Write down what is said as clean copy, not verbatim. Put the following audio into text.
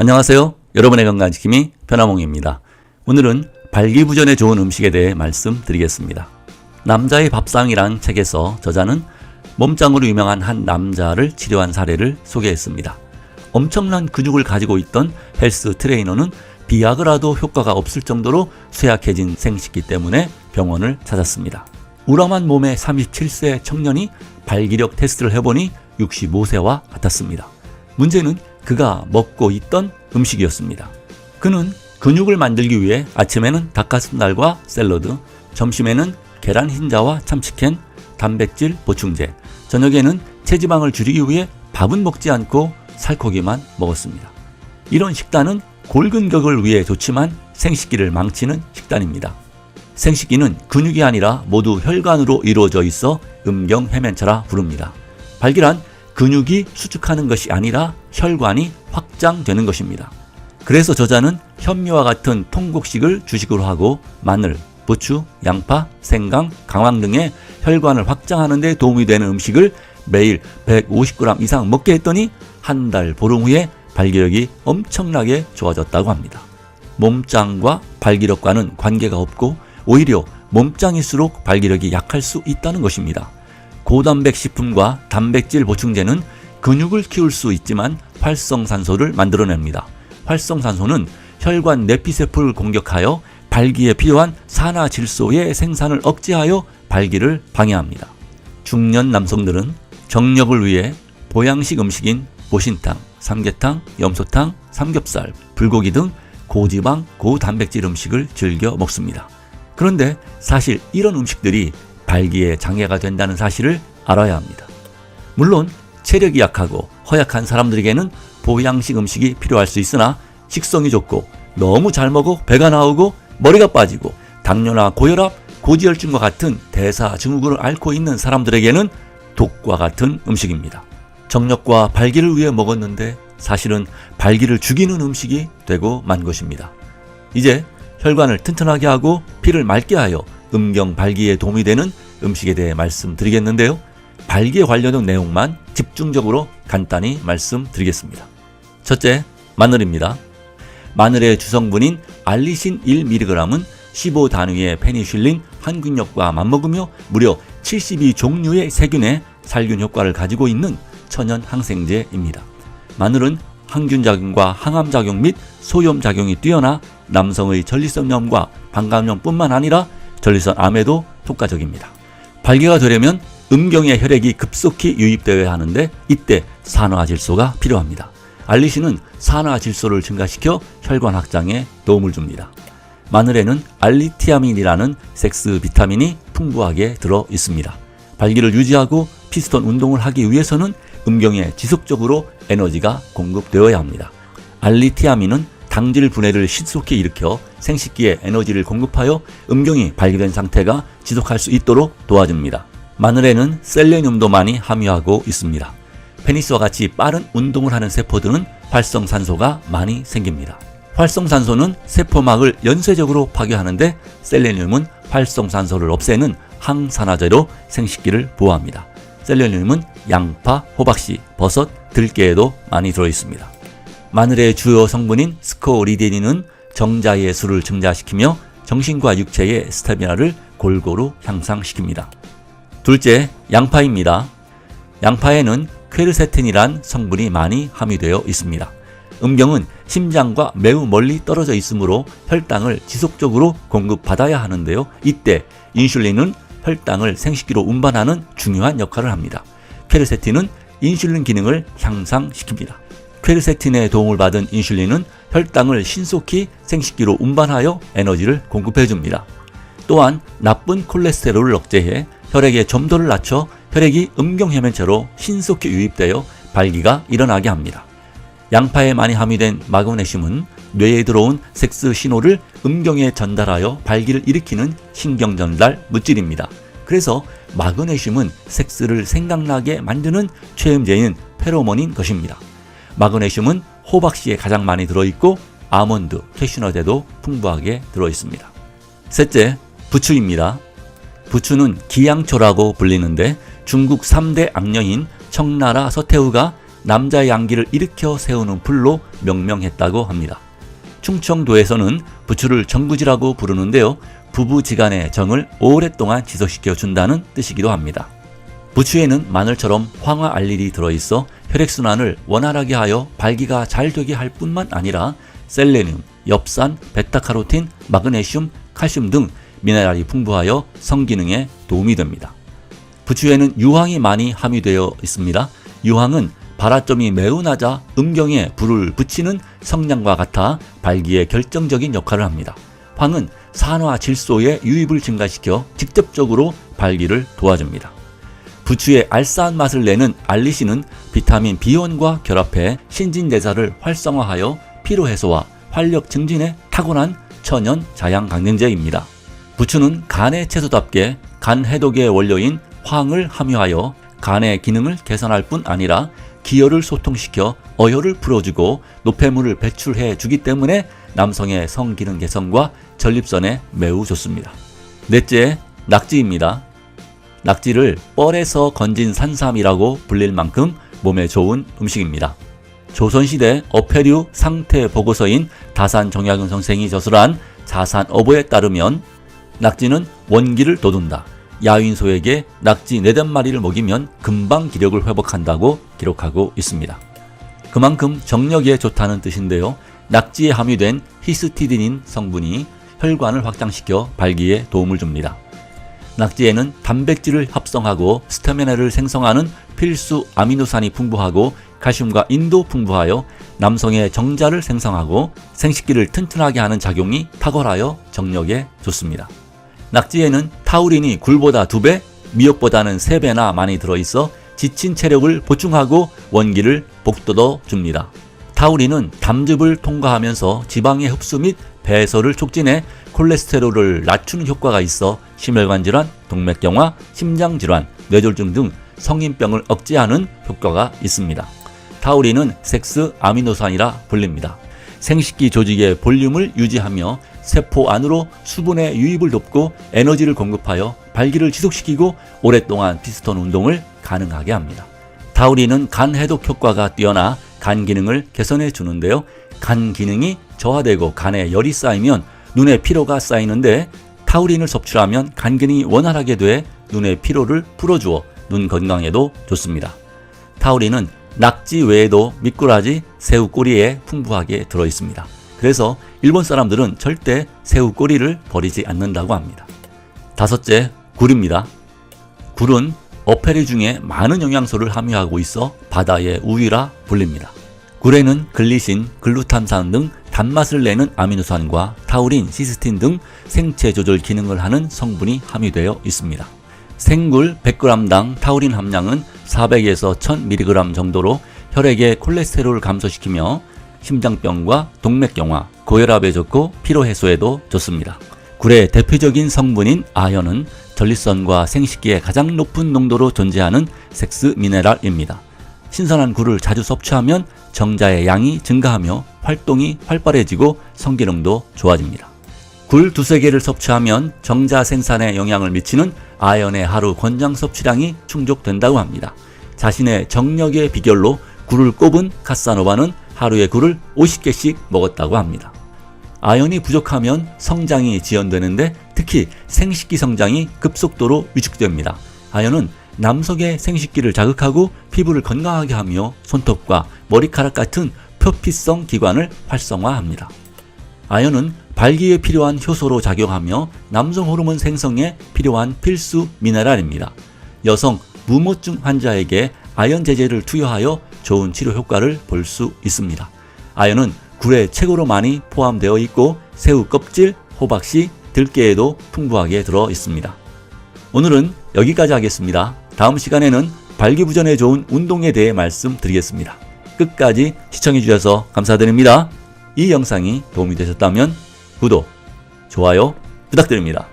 안녕하세요. 여러분의 건강지킴이 변화몽입니다. 오늘은 발기부전에 좋은 음식에 대해 말씀드리겠습니다. 남자의 밥상이란 책에서 저자는 몸짱으로 유명한 한 남자를 치료한 사례를 소개했습니다. 엄청난 근육을 가지고 있던 헬스 트레이너는 비아그라도 효과가 없을 정도로 쇠약해진 생식기 때문에 병원을 찾았습니다. 우람한 몸의 37세 청년이 발기력 테스트를 해보니 65세와 같았습니다. 문제는 그가 먹고 있던 음식이었습니다. 그는 근육을 만들기 위해 아침에는 닭가슴살과 샐러드, 점심에는 계란 흰자와 참치캔, 단백질 보충제, 저녁에는 체지방을 줄이기 위해 밥은 먹지 않고 살코기만 먹었습니다. 이런 식단은 골근격을 위해 좋지만 생식기를 망치는 식단입니다. 생식기는 근육이 아니라 모두 혈관으로 이루어져 있어 음경해면차라 부릅니다. 발기란 근육이 수축하는 것이 아니라 혈관이 확장되는 것입니다. 그래서 저자는 현미와 같은 통곡식을 주식으로 하고 마늘, 부추, 양파, 생강, 강황 등의 혈관을 확장하는 데 도움이 되는 음식을 매일 150g 이상 먹게 했더니 한 달 보름 후에 발기력이 엄청나게 좋아졌다고 합니다. 몸짱과 발기력과는 관계가 없고 오히려 몸짱일수록 발기력이 약할 수 있다는 것입니다. 고단백 식품과 단백질 보충제는 근육을 키울 수 있지만 활성산소를 만들어냅니다. 활성산소는 혈관 내피세포를 공격하여 발기에 필요한 산화질소의 생산을 억제하여 발기를 방해합니다. 중년 남성들은 정력을 위해 보양식 음식인 보신탕, 삼계탕, 염소탕, 삼겹살, 불고기 등 고지방, 고단백질 음식을 즐겨 먹습니다. 그런데 사실 이런 음식들이 발기에 장애가 된다는 사실을 알아야 합니다. 물론 체력이 약하고 허약한 사람들에게는 보양식 음식이 필요할 수 있으나 식성이 좋고 너무 잘 먹어 배가 나오고 머리가 빠지고 당뇨나 고혈압, 고지혈증과 같은 대사증후군을 앓고 있는 사람들에게는 독과 같은 음식입니다. 정력과 발기를 위해 먹었는데 사실은 발기를 죽이는 음식이 되고 만 것입니다. 이제 혈관을 튼튼하게 하고 피를 맑게 하여 음경 발기에 도움이 되는 음식에 대해 말씀드리겠는데요. 발기에 관련된 내용만 집중적으로 간단히 말씀드리겠습니다. 첫째, 마늘입니다. 마늘의 주성분인 알리신 1mg은 15단위의 페니실린 항균력과 맞먹으며 무려 72종류의 세균의 살균 효과를 가지고 있는 천연 항생제입니다. 마늘은 항균작용과 항암작용 및 소염작용이 뛰어나 남성의 전립선염과 방광염뿐만 아니라 전립선암에도 효과적입니다. 발기가 되려면 음경의 혈액이 급속히 유입되어야 하는데 이때 산화질소가 필요합니다. 알리신은 산화질소를 증가시켜 혈관 확장에 도움을 줍니다. 마늘에는 알리티아민이라는 섹스 비타민이 풍부하게 들어 있습니다. 발기를 유지하고 피스톤 운동을 하기 위해서는 음경에 지속적으로 에너지가 공급되어야 합니다. 알리티아민은 당질 분해를 신속히 일으켜 생식기에 에너지를 공급하여 음경이 발기된 상태가 지속할 수 있도록 도와줍니다. 마늘에는 셀레늄도 많이 함유하고 있습니다. 페니스와 같이 빠른 운동을 하는 세포들은 활성산소가 많이 생깁니다. 활성산소는 세포막을 연쇄적으로 파괴하는데 셀레늄은 활성산소를 없애는 항산화제로 생식기를 보호합니다. 셀레늄은 양파, 호박씨, 버섯, 들깨에도 많이 들어있습니다. 마늘의 주요 성분인 스코리딘은 정자의 수를 증자시키며 정신과 육체의 스태미나를 골고루 향상시킵니다. 둘째, 양파입니다. 양파에는 퀘르세틴이란 성분이 많이 함유되어 있습니다. 음경은 심장과 매우 멀리 떨어져 있으므로 혈당을 지속적으로 공급받아야 하는데요. 이때 인슐린은 혈당을 생식기로 운반하는 중요한 역할을 합니다. 퀘르세틴은 인슐린 기능을 향상시킵니다. 퀘르세틴의 도움을 받은 인슐린은 혈당을 신속히 생식기로 운반하여 에너지를 공급해줍니다. 또한 나쁜 콜레스테롤을 억제해 혈액의 점도를 낮춰 혈액이 음경해면체로 신속히 유입되어 발기가 일어나게 합니다. 양파에 많이 함유된 마그네슘은 뇌에 들어온 섹스 신호를 음경에 전달하여 발기를 일으키는 신경전달 물질입니다. 그래서 마그네슘은 섹스를 생각나게 만드는 최음제인 페로몬인 것입니다. 마그네슘은 호박씨에 가장 많이 들어있고 아몬드, 캐슈넛에도 풍부하게 들어있습니다. 셋째, 부추입니다. 부추는 기양초라고 불리는데 중국 3대 악녀인 청나라 서태후가 남자의 양기를 일으켜 세우는 불로 명명했다고 합니다. 충청도에서는 부추를 정구지라고 부르는데요. 부부지간의 정을 오랫동안 지속시켜 준다는 뜻이기도 합니다. 부추에는 마늘처럼 황화 알릴이 들어있어 혈액순환을 원활하게 하여 발기가 잘 되게 할 뿐만 아니라 셀레늄, 엽산, 베타카로틴, 마그네슘, 칼슘 등 미네랄이 풍부하여 성기능에 도움이 됩니다. 부추에는 유황이 많이 함유되어 있습니다. 유황은 발화점이 매우 낮아 음경에 불을 붙이는 성냥과 같아 발기에 결정적인 역할을 합니다. 황은 산화 질소의 유입을 증가시켜 직접적으로 발기를 도와줍니다. 부추의 알싸한 맛을 내는 알리신은 비타민 B1과 결합해 신진대사를 활성화하여 피로해소와 활력 증진에 탁월한 천연 자양강장제입니다. 부추는 간의 채소답게 간 해독의 원료인 황을 함유하여 간의 기능을 개선할 뿐 아니라 기혈을 소통시켜 어혈을 풀어주고 노폐물을 배출해 주기 때문에 남성의 성기능 개선과 전립선에 매우 좋습니다. 넷째, 낙지입니다. 낙지를 뻘에서 건진 산삼이라고 불릴 만큼 몸에 좋은 음식입니다. 조선시대 어패류 상태 보고서인 다산정약용 선생이 저술한 자산어보에 따르면 낙지는 원기를 돋운다. 야윈소에게 낙지 4-5마리를 먹이면 금방 기력을 회복한다고 기록하고 있습니다. 그만큼 정력에 좋다는 뜻인데요. 낙지에 함유된 히스티딘인 성분이 혈관을 확장시켜 발기에 도움을 줍니다. 낙지에는 단백질을 합성하고 스타미나를 생성하는 필수 아미노산이 풍부하고 칼슘과 인도 풍부하여 남성의 정자를 생성하고 생식기를 튼튼하게 하는 작용이 탁월하여 정력에 좋습니다. 낙지에는 타우린이 굴보다 2배, 미역보다는 3배나 많이 들어있어 지친 체력을 보충하고 원기를 북돋워 줍니다. 타우린은 담즙을 통과하면서 지방의 흡수 및 배설을 촉진해 콜레스테롤을 낮추는 효과가 있어 심혈관 질환, 동맥경화, 심장질환, 뇌졸중 등 성인병을 억제하는 효과가 있습니다. 타우린은 섹스 아미노산이라 불립니다. 생식기 조직의 볼륨을 유지하며 세포 안으로 수분의 유입을 돕고 에너지를 공급하여 발기를 지속시키고 오랫동안 피스톤 운동을 가능하게 합니다. 타우린은 간 해독 효과가 뛰어나 간 기능을 개선해 주는데요. 간 기능이 저하되고 간에 열이 쌓이면 눈에 피로가 쌓이는데 타우린을 섭취하면 간 기능이 원활하게 돼 눈의 피로를 풀어주어 눈 건강에도 좋습니다. 타우린은 낙지 외에도 미꾸라지, 새우 꼬리에 풍부하게 들어있습니다. 그래서 일본 사람들은 절대 새우 꼬리를 버리지 않는다고 합니다. 다섯째, 굴입니다. 굴은 어패류 중에 많은 영양소를 함유하고 있어 바다의 우유라 불립니다. 굴에는 글리신, 글루탐산 등 단맛을 내는 아미노산과 타우린, 시스틴 등 생체 조절 기능을 하는 성분이 함유되어 있습니다. 생굴 100g당 타우린 함량은 400에서 1000mg 정도로 혈액의 콜레스테롤을 감소시키며 심장병과 동맥경화, 고혈압에 좋고 피로해소에도 좋습니다. 굴의 대표적인 성분인 아연은 전립선과 생식기에 가장 높은 농도로 존재하는 섹스 미네랄입니다. 신선한 굴을 자주 섭취하면 정자의 양이 증가하며 활동이 활발해지고 성기능도 좋아집니다. 굴 2-3개를 섭취하면 정자 생산에 영향을 미치는 아연의 하루 권장 섭취량이 충족된다고 합니다. 자신의 정력의 비결로 굴을 꼽은 카사노바는 하루에 굴을 50개씩 먹었다고 합니다. 아연이 부족하면 성장이 지연되는데 특히 생식기 성장이 급속도로 위축됩니다. 아연은 남성의 생식기를 자극하고 피부를 건강하게 하며 손톱과 머리카락 같은 표피성 기관을 활성화합니다. 아연은 발기에 필요한 효소로 작용하며 남성 호르몬 생성에 필요한 필수 미네랄입니다. 여성 무모증 환자에게 아연 제제를 투여하여 좋은 치료 효과를 볼 수 있습니다. 아연은 굴에 최고로 많이 포함되어 있고 새우 껍질, 호박씨, 들깨에도 풍부하게 들어 있습니다. 오늘은 여기까지 하겠습니다. 다음 시간에는 발기부전에 좋은 운동에 대해 말씀드리겠습니다. 끝까지 시청해 주셔서 감사드립니다. 이 영상이 도움이 되셨다면 구독, 좋아요 부탁드립니다.